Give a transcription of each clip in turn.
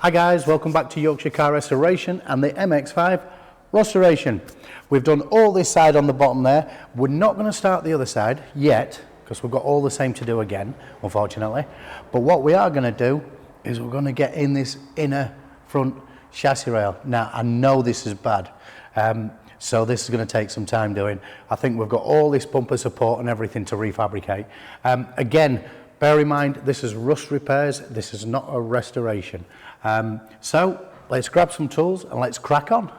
Hi guys, welcome back to Yorkshire Car Restoration and the MX5 restoration. We've done all this side on the bottom there. We're not going to start the other side yet because we've got all the same to do again, unfortunately. But what we are going to do is we're going to get in this inner front chassis rail. Now, I know this is bad, so this is going to take some time doing. I think we've got all this bumper support and everything to refabricate. Again, bear in mind, this is rust repairs, this is not a restoration. So let's grab some tools and let's crack on.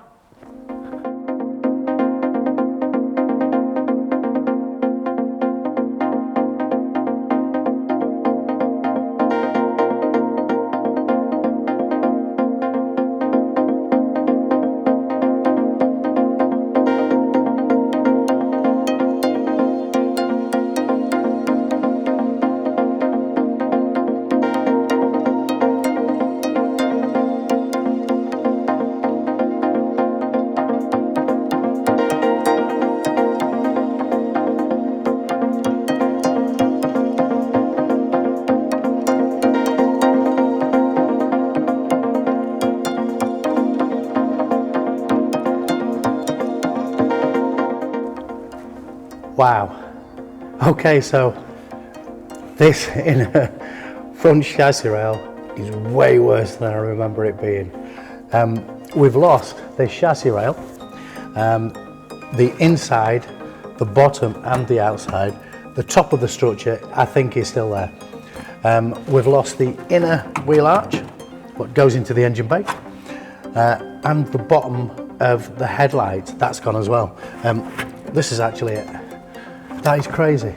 Wow. Okay, so this inner front chassis rail is way worse than I remember it being. We've lost this chassis rail, the inside, the bottom and the outside. The top of the structure I think is still there. We've lost the inner wheel arch, what goes into the engine bay, and the bottom of the headlight, that's gone as well. This is actually it. That is crazy.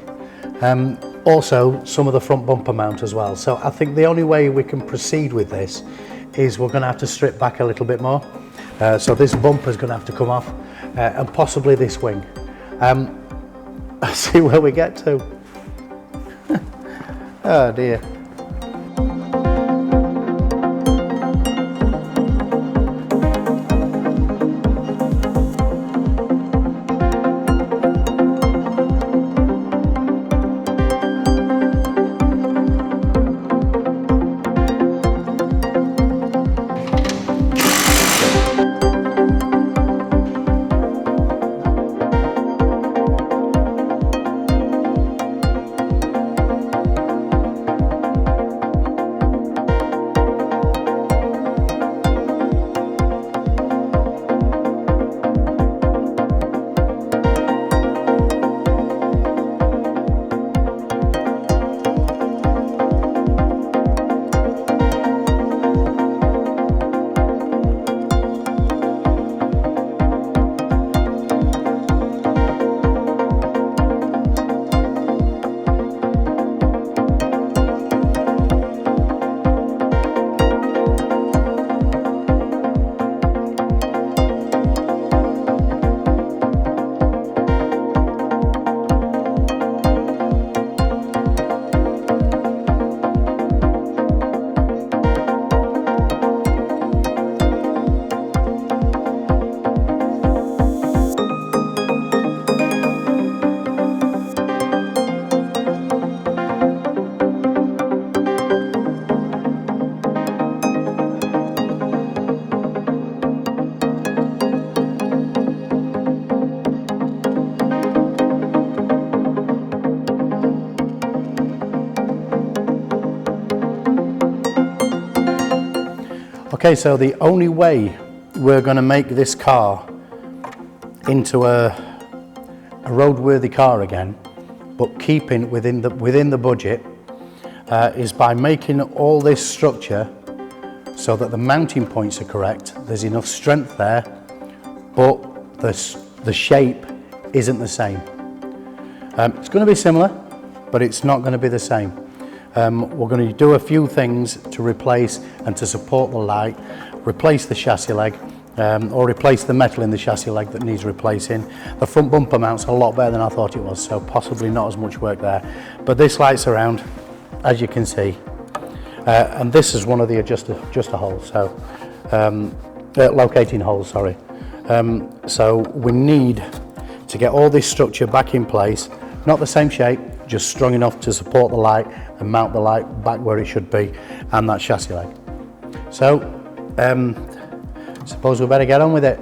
Also, some of the front bumper mount as well. So I think the only way we can proceed with this is we're going to have to strip back a little bit more. So this bumper is going to have to come off, and possibly this wing. Let's see where we get to. Oh dear. Okay, so the only way we're going to make this car into a roadworthy car again, but keeping within the budget, is by making all this structure so that the mounting points are correct. There's enough strength there, but the shape isn't the same. It's going to be similar, but it's not going to be the same. We're going to do a few things to replace and to support the light, replace the chassis leg, or replace the metal in the chassis leg that needs replacing. The front bumper mount's a lot better than I thought it was, so possibly not as much work there. But this light's around, as you can see, and this is one of the adjuster holes, so locating holes, sorry. So we need to get all this structure back in place, not the same shape, just strong enough to support the light and mount the light back where it should be, and that chassis leg. So, suppose we better get on with it.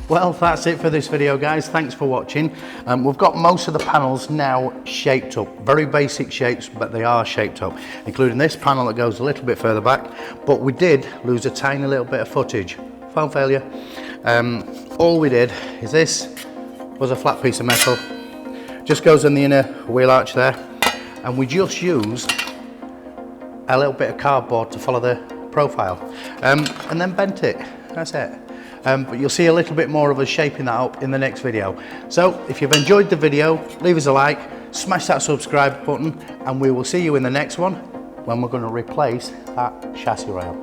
Well, that's it for this video, guys. Thanks for watching. We've got most of the panels now shaped up. Very basic shapes, but they are shaped up, including this panel that goes a little bit further back. But we did lose a tiny little bit of footage. Phone failure. All we did is this was a flat piece of metal. Just goes in the inner wheel arch there. And we just used a little bit of cardboard to follow the profile. And then bent it. That's it. But you'll see a little bit more of us shaping that up in the next video. So if you've enjoyed the video, leave us a like, smash that subscribe button, and we will see you in the next one when we're going to replace that chassis rail.